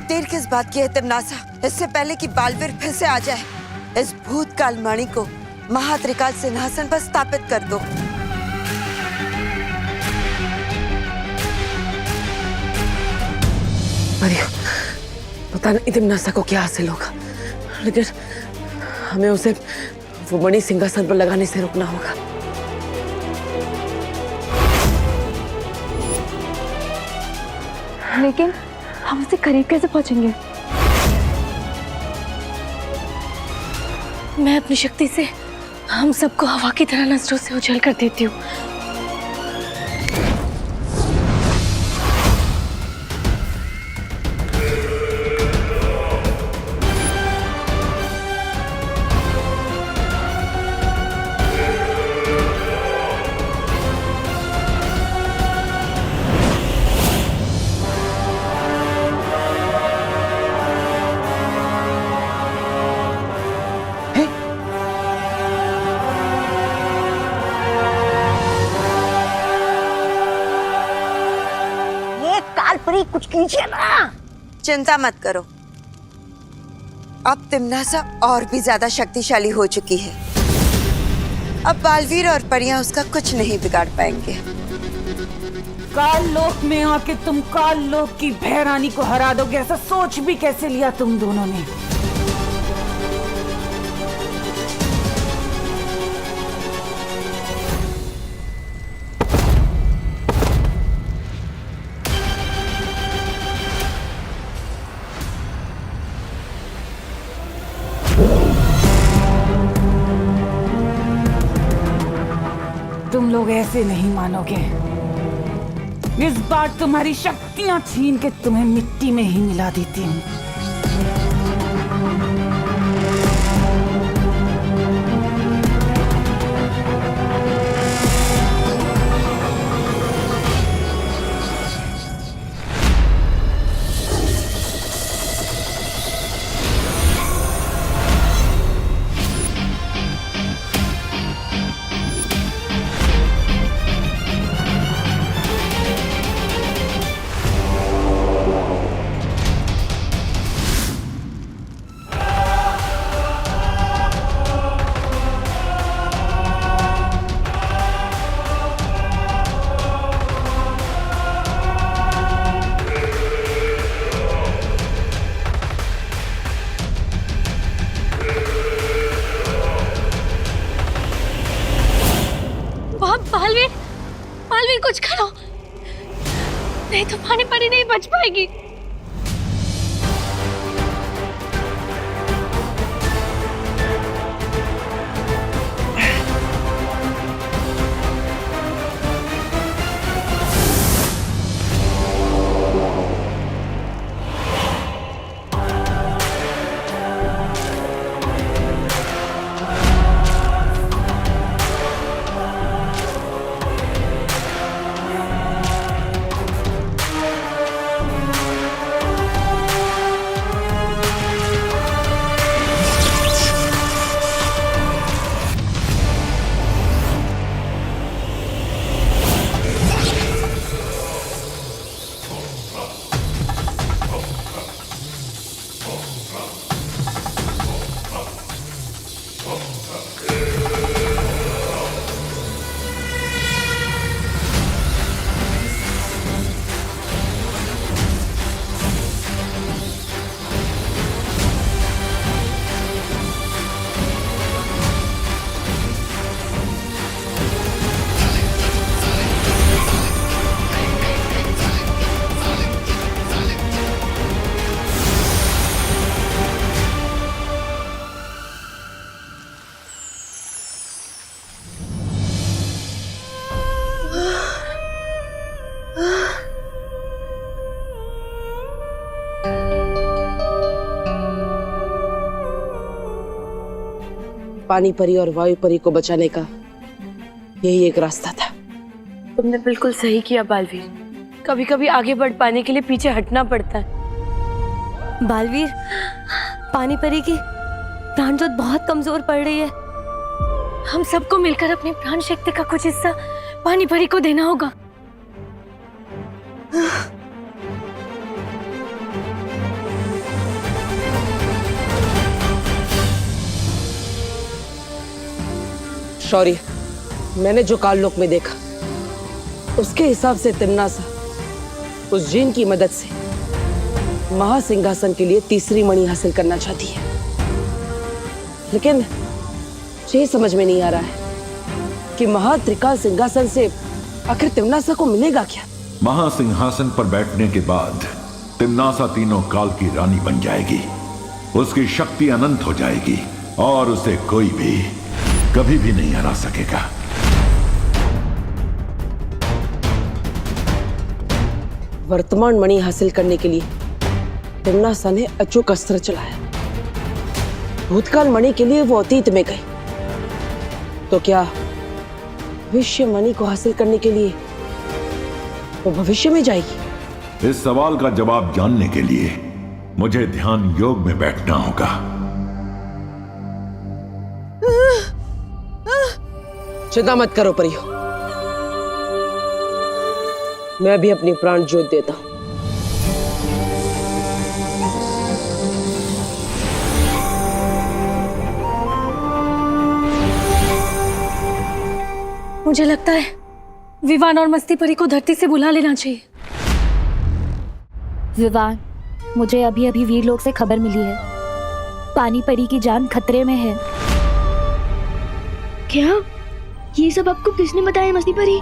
देर किस बात की है तिमनासा? इससे पहले कि बालवीर फिर से आ जाए, इस भूतकाल मणि को महात्रिकाल सिंहासन पर स्थापित कर दो। मरियम, पता नहीं तिमनासा को क्या हासिल होगा, लेकिन हमें उसे वो मणि सिंहासन पर लगाने से रोकना होगा। लेकिन हम उससे करीब कैसे पहुंचेंगे? मैं अपनी शक्ति से हम सबको हवा की तरह नजरों से उछल कर देती हूँ। कुछ कीजिए ना। चिंता मत करो, अब तिमनासा और भी ज्यादा शक्तिशाली हो चुकी है। अब बालवीर और परियां उसका कुछ नहीं बिगाड़ पाएंगे। काल लोक में आके तुम काल लोक की भैरानी को हरा दोगे, ऐसा सोच भी कैसे लिया तुम दोनों ने? तुम लोग ऐसे नहीं मानोगे। इस बार तुम्हारी शक्तियां छीन के तुम्हें मिट्टी में ही मिला देती हूँ। बालवीर, बालवीर कुछ करो, नहीं तो पानी परी नहीं बच पाएगी। पानी परी और वायु परी को बचाने का यही एक रास्ता था। तुमने बिल्कुल सही किया बालवीर, कभी कभी आगे बढ़ पाने के लिए पीछे हटना पड़ता है। बालवीर, पानी परी की प्राण ज्योत बहुत कमजोर पड़ रही है। हम सबको मिलकर अपनी प्राण शक्ति का कुछ हिस्सा पानी परी को देना होगा। शौर्य, मैंने जो काललोक में देखा उसके हिसाब से तिम्नासा उस जिन की मदद से महासिंहासन के लिए तीसरी मणि हासिल करना चाहती है, लेकिन ये समझ में नहीं आ रहा है कि महात्रिकाल सिंहासन से आखिर तिम्नासा को मिलेगा क्या। महासिंहासन पर बैठने के बाद तिम्नासा तीनों काल की रानी बन जाएगी, उसकी शक्ति अनंत हो जाएगी और उसे कोई भी कभी भी नहीं हरा सकेगा। वर्तमान मणि हासिल करने के लिए तिम्नासा ने अचूक अस्त्र चलाया। भूतकाल मणि के लिए वो अतीत में गई, तो क्या भविष्य मणि को हासिल करने के लिए वो भविष्य में जाएगी? इस सवाल का जवाब जानने के लिए मुझे ध्यान योग में बैठना होगा। चिंता मत करो परियो, मैं भी अपनी प्राण ज्योत देता हूं। मुझे लगता है विवान और मस्ती परी को धरती से बुला लेना चाहिए। विवान, मुझे अभी अभी वीरलोक से खबर मिली है, पानी परी की जान खतरे में है। क्या? ये सब आपको किसने बताया मस्ती परी?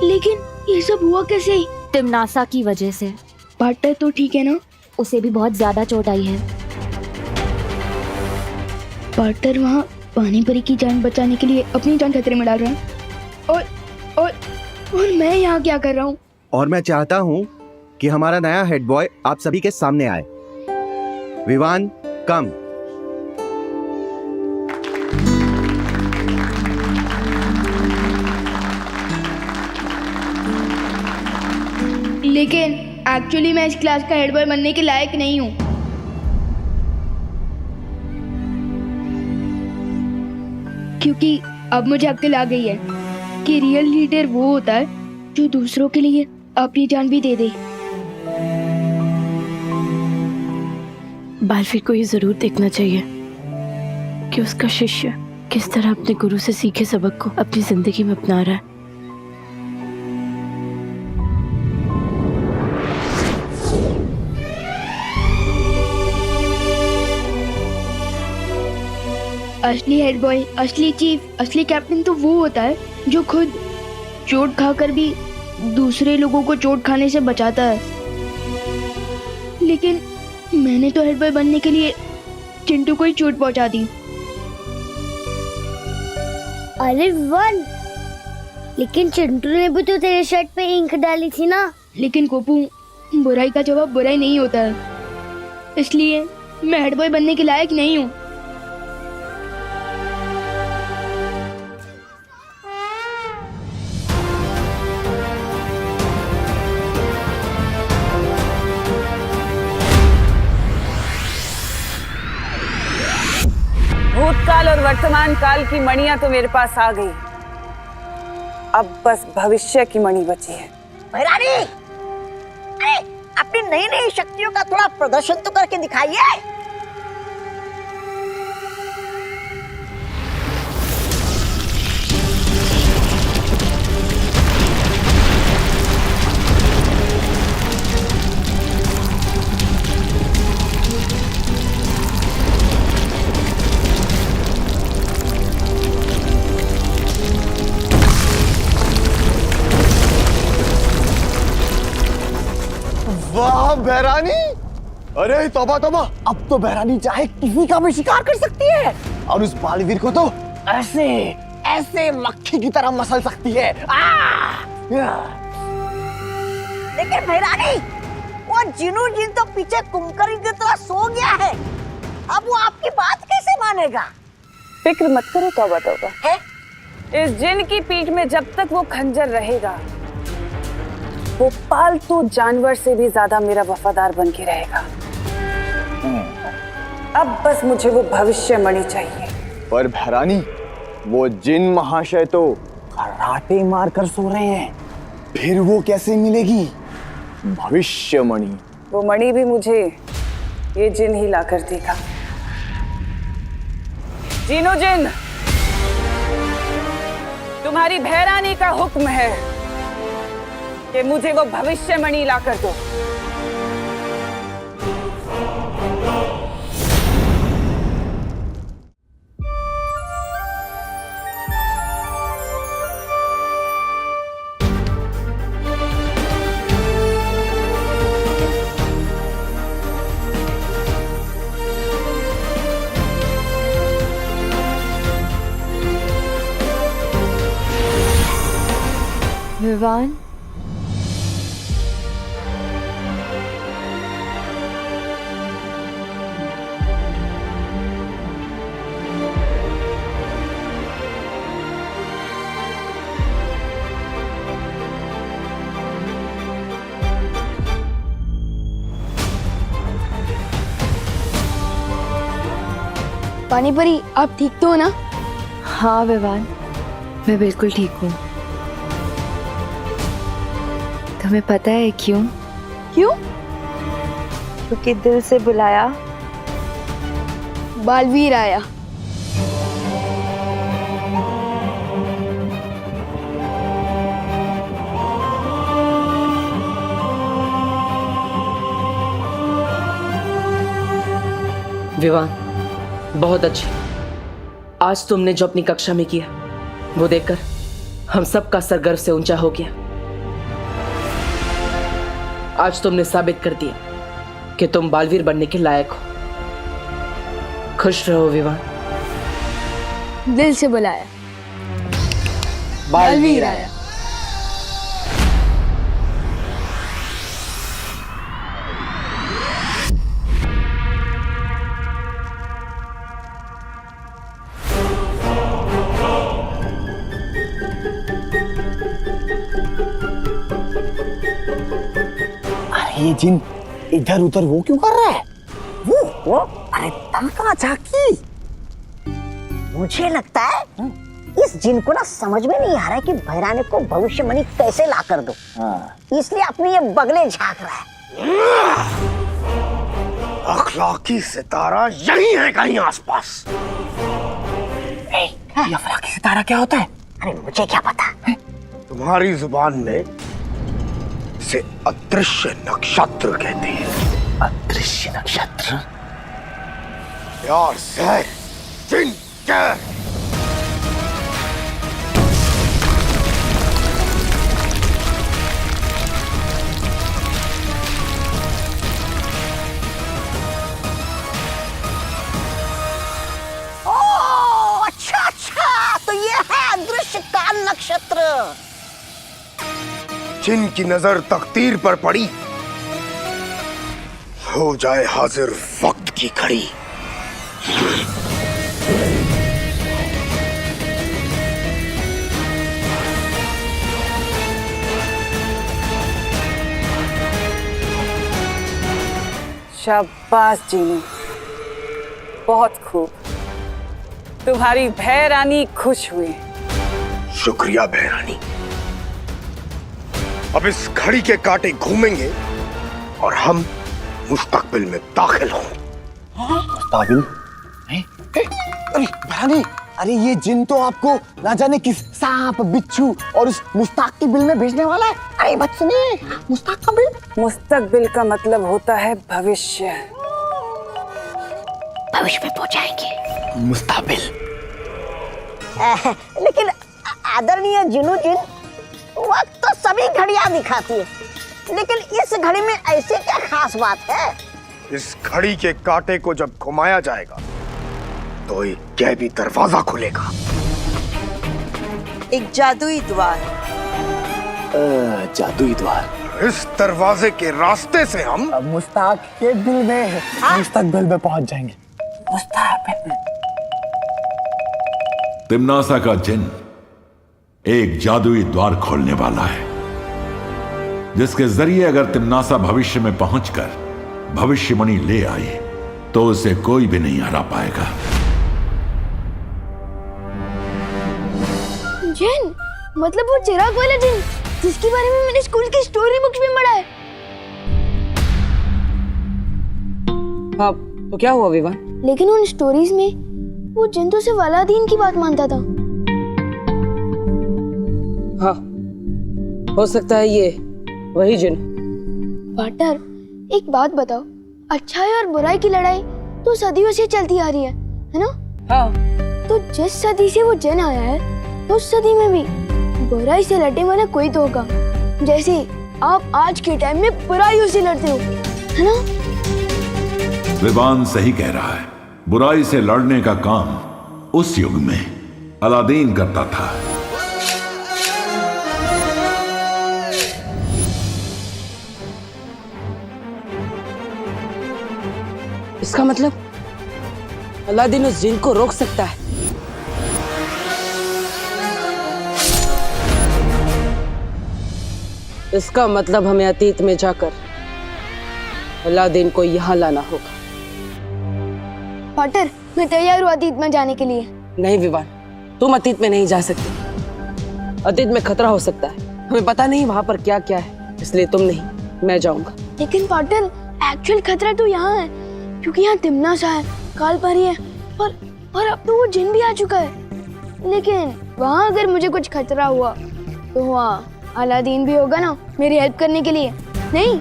लेकिन ये सब हुआ कैसे? तिम्नासा की वजह से। पार्टनर तो ठीक है ना? उसे भी बहुत ज्यादा चोट आई है। पार्टनर वहाँ पानी परी की जान बचाने के लिए अपनी जान खतरे में डाल रहा है, और मैं यहाँ क्या कर रहा हूँ? और मैं चाहता हूँ कि हमारा नया हेड बॉय आप सभी के सामने आए। विवान, कम। लेकिन एक्चुअली मैं इस क्लास का हेड बॉय बनने के लायक नहीं हूँ। क्योंकि अब मुझे अक्ल आ गई है कि रियल लीडर वो होता है जो दूसरों के लिए अपनी जान भी दे दे। बालवीर को ये जरूर देखना चाहिए कि उसका शिष्य किस तरह अपने गुरु से सीखे सबक को अपनी जिंदगी में अपना रहा है। असली हेड बॉय, असली चीफ, असली कैप्टन तो वो होता है जो खुद चोट खाकर भी दूसरे लोगों को चोट खाने से बचाता है। लेकिन मैंने तो हेड बॉय बनने के लिए चिंटू को ही चोट पहुंचा दी। अरे वन, लेकिन चिंटू ने भी तो तेरे शर्ट पे इंक डाली थी ना। लेकिन गोपू, बुराई का जवाब बुराई नहीं होता है, इसलिए मैं हेड बॉय बनने के लायक नहीं हूँ। भूतकाल और वर्तमान काल की मणियां तो मेरे पास आ गई, अब बस भविष्य की मणि बची है। भैरानी, अरे अपनी नई नई शक्तियों का थोड़ा प्रदर्शन तो करके दिखाइए। वाह बहरानी, अरे तौबा तौबा, अब तो बहरानी चाहे किसी का भी शिकार कर सकती है और उस बालवीर को तो ऐसे ऐसे मक्खी की तरह मसल सकती है। लेकिन भैरानी, वो जिनू जिन तो पीछे कुमकरी की तरह सो गया है, अब वो आपकी बात कैसे मानेगा? फिक्र मत करो तौबा तौबा, है? इस जिन की पीठ में जब तक वो खंजर रहेगा, वो पालतू जानवर से भी ज्यादा मेरा वफादार बन के रहेगा। अब बस मुझे वो भविष्य मणि चाहिए। पर बहरानी, वो जिन महाशय तो खर्राटे मार कर सो रहे हैं, फिर वो कैसे मिलेगी भविष्य मणि? वो मणि भी मुझे ये जिन ही ला कर देगा। जीनू जिन, तुम्हारी भैरानी का हुक्म है कि मुझे वो भविष्य मणि ला कर दो। विवान, पानी परी, आप ठीक तो हो ना? हाँ विवान, मैं बिल्कुल ठीक हूँ। तुम्हें पता है क्यों? क्यों? क्योंकि दिल से बुलाया बालवीर आया। विवान, बहुत अच्छे। आज तुमने जो अपनी कक्षा में किया वो देखकर हम सब का सर गर्व से ऊंचा हो गया। आज तुमने साबित कर दिया कि तुम बालवीर बनने के लायक हो। खुश रहो विवान। दिल से बुलाया बालवीर आया। ये जिन इधर उधर वो क्यों कर रहा है? वो अरे तनका झाकी। मुझे लगता है इस जिन को ना समझ में नहीं आ रहा है कि भैरानी को भविष्यवाणी कैसे ला कर दो। इसलिए अपने ये बगले झांक रहा है। अखलाकी सितारा यही है कहीं आसपास। ये अखलाकी सितारा क्या होता है? अरे मुझे क्या पता। तुम्हारी जुबान में इसे अदृश्य नक्षत्र कहते हैं। अदृश्य नक्षत्र? यार सर, जिन क्या? ओ अच्छा अच्छा, तो ये है अदृश्य काल नक्षत्र। जिनकी नजर तकदीर पर पड़ी, हो जाए हाजिर वक्त की घड़ी। शाबाश जीनू, बहुत खूब। तुम्हारी भैरानी खुश हुई। शुक्रिया भैरानी। अब इस घड़ी के कांटे घूमेंगे और हम मुस्तकबिल में दाखिल होंगे। मुस्तकबिल? अरे भैरानी, अरे ये जिन तो आपको ना जाने किस सांप, बिच्छू और उस मुस्तकबिल में भेजने वाला है। अरे बात सुनिए, मुस्तकबिल। मुस्तकबिल का मतलब होता है भविष्य। भविष्य में पहुंचाएंगे। मुस्तकबिल। लेकिन आदरणीय जिनू जिन, वक्त तो सभी घड़ियां दिखाती है, लेकिन इस घड़ी में ऐसी क्या खास बात है? इस घड़ी के कांटे को जब घुमाया जाएगा तो एक गैबी दरवाजा खुलेगा। एक जादुई द्वार। जादुई द्वार। इस दरवाजे के रास्ते से हम मुस्ताक के दिल में, मुस्तकबिल में पहुंच जाएंगे। मुस्तकबिल। तिम्नासा का जिन एक जादुई द्वार खोलने वाला है, जिसके जरिए अगर तिम्नासा भविष्य में पहुंचकर भविष्यवाणी ले आए तो उसे कोई भी नहीं हरा पाएगा। जिन, मतलब वो चिराग वाला जिन जिसके बारे में मैंने स्कूल की स्टोरी बुक्स में पढ़ा है। हाँ, तो क्या हुआ विवान? लेकिन उन स्टोरीज में वो जिन तो सिर्फ अलादीन की बात मानता था। हाँ, हो सकता है ये वही जिन। पार्टनर, एक बात बताओ, अच्छाई और बुराई की लड़ाई तो सदियों से चलती आ रही है ना? हाँ। तो जिस सदी से वो जिन आया है, उस सदी में भी बुराई से लड़ने वाला कोई तो होगा, जैसे आप आज के टाइम में बुराइयों से लड़ते हो, है ना? विवान सही कह रहा है। बुराई से लड़ने का काम उस युग में अलादीन करता था। इसका मतलब अलादीन उस जिन को रोक सकता है। इसका मतलब हमें अतीत में जाकर अलादीन को यहां लाना होगा। पार्टनर, मैं तैयार हूँ अतीत में जाने के लिए। नहीं विवान, तुम अतीत में नहीं जा सकते। अतीत में खतरा हो सकता है, हमें पता नहीं वहां पर क्या क्या है, इसलिए तुम नहीं, मैं जाऊंगा। लेकिन पार्टनर, एक्चुअल खतरा तो यहाँ है, क्योंकि यहाँ तिमनासा है, कालपरी है, और अब तो वो जिन भी आ चुका है। लेकिन वहाँ अगर मुझे कुछ खतरा हुआ तो वहाँ अलादीन भी होगा ना, मेरी हेल्प करने के लिए, नहीं?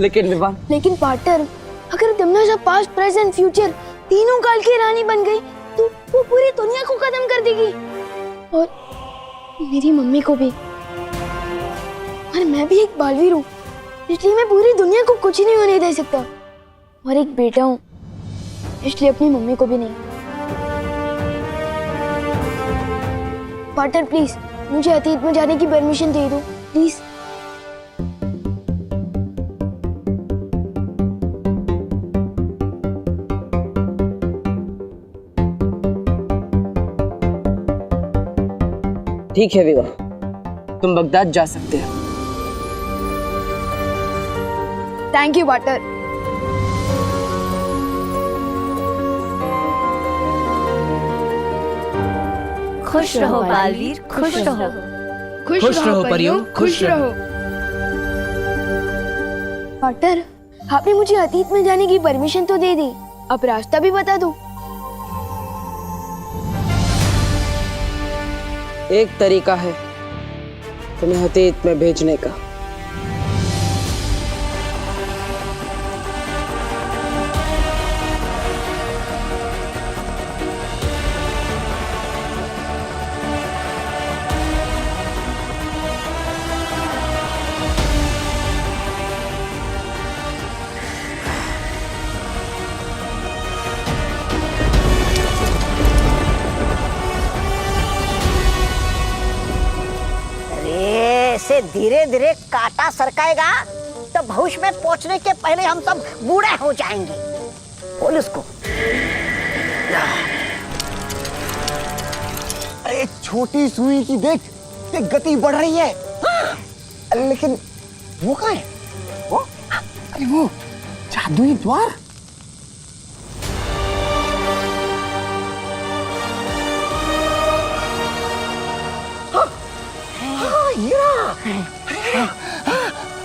लेकिन विवान, लेकिन पार्टनर, अगर तिमनासा पास्ट, प्रेजेंट, फ्यूचर तीनों काल की रानी बन गई तो वो पूरी दुनिया को खत्म कर देगी, और मेरी मम्मी को भी। और मैं भी एक बालवीर हूँ, इसलिए मैं पूरी दुनिया को कुछ नहीं होने दे सकता। और एक बेटा हूँ, इसलिए अपनी मम्मी को भी नहीं। पार्टनर प्लीज, मुझे अतीत में जाने की परमिशन दे दो प्लीज। ठीक है विवाह, तुम बगदाद जा सकते हो। Thank you partner. खुश रहो बालवीर, खुश रहो। खुश रहो परियों, खुश रहो। पार्टनर, आपने मुझे अतीत में जाने की परमिशन तो दे दी, अब रास्ता भी बता दो। एक तरीका है तुम्हें अतीत में भेजने का। से धीरे धीरे कांटा सरकाएगा तो भविष्य में पहुंचने के पहले हम सब बूढ़े हो जाएंगे। बोल उसको। अरे छोटी सुई की देख, गति बढ़ रही है। लेकिन वो कहाँ है? वो? अरे वो जादुई द्वार।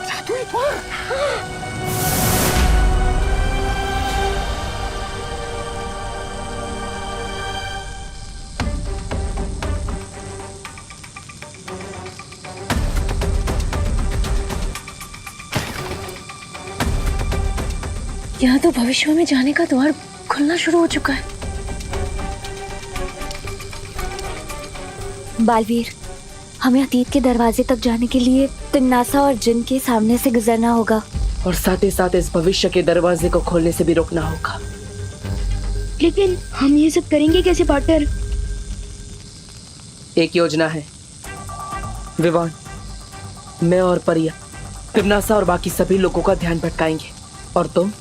जादुई द्वार। यहाँ तो भविष्य में जाने का द्वार खुलना शुरू हो चुका है। बालवीर, हमें अतीत के दरवाजे तक जाने के लिए तिन्नासा और जिन के सामने से गुजरना होगा, और साथ ही साथ इस भविष्य के दरवाजे को खोलने से भी रोकना होगा। लेकिन हम ये सब करेंगे कैसे पार्टनर? एक योजना है विवान, मैं और परिया तिम्नासा और बाकी सभी लोगों का ध्यान भटकाएंगे, और तुम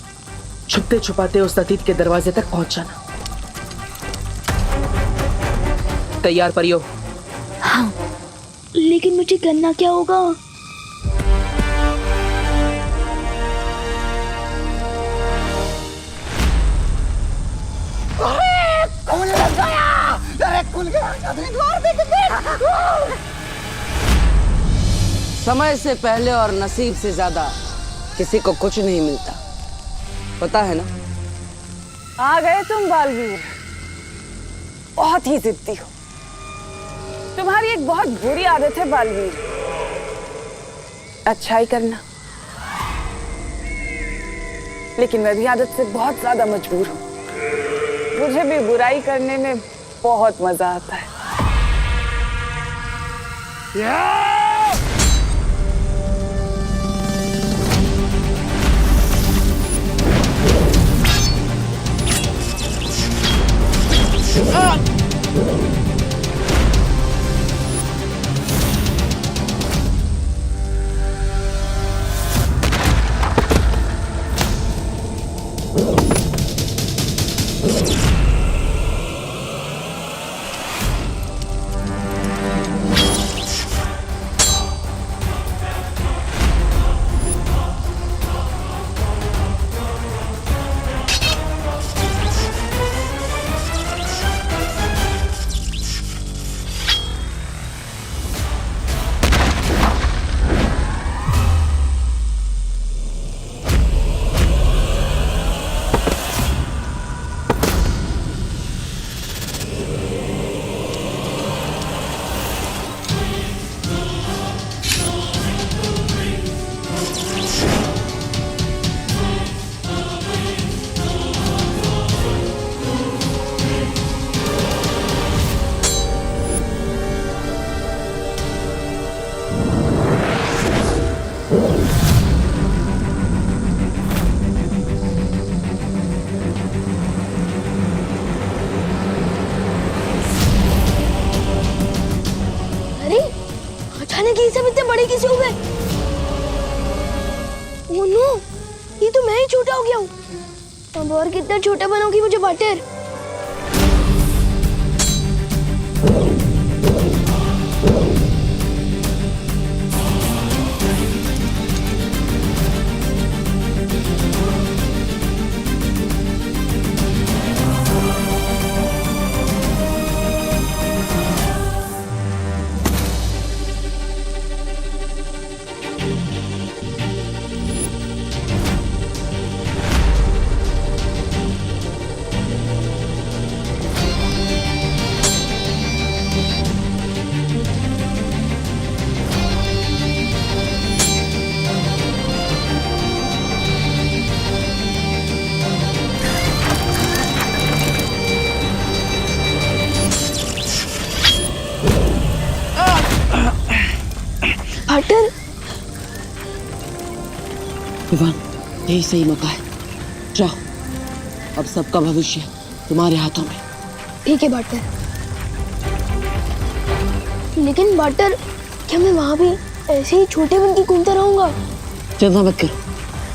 छुपते छुपाते उस अतीत के दरवाजे तक पहुंच जाना। तैयार परियो? हाँ। लेकिन मुझे करना क्या होगा? अरे खुल गया! अरे खुल गया! जादुई द्वार देख। समय से पहले और नसीब से ज्यादा किसी को कुछ नहीं मिलता। पता है ना? आ गए तुम बालवीर। बहुत ही जिद्दी हो। तुम्हारी एक बहुत बुरी आदत है बालवीर, अच्छाई करना। लेकिन मैं भी आदत से बहुत ज्यादा मजबूर हूँ। मुझे भी बुराई करने में बहुत मजा आता है। अचानक ये सब इतने बड़े कैसे हो गए? ओह नो, ये तो मैं ही छोटा हो गया हूँ। अब और कितना छोटा बनोगी मुझे बटर? बटर, विवान, यही सही मौका है। जाओ, अब सबका भविष्य तुम्हारे हाथों में। ठीक है बटर। लेकिन बटर, क्या मैं वहां भी ऐसे ही छोटे बन के घूमता रहूंगा? चिंता मत करो,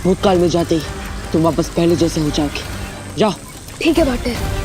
भूतकाल में जाते ही तुम वापस पहले जैसे हो जाओगे। जाओ। ठीक है बटर।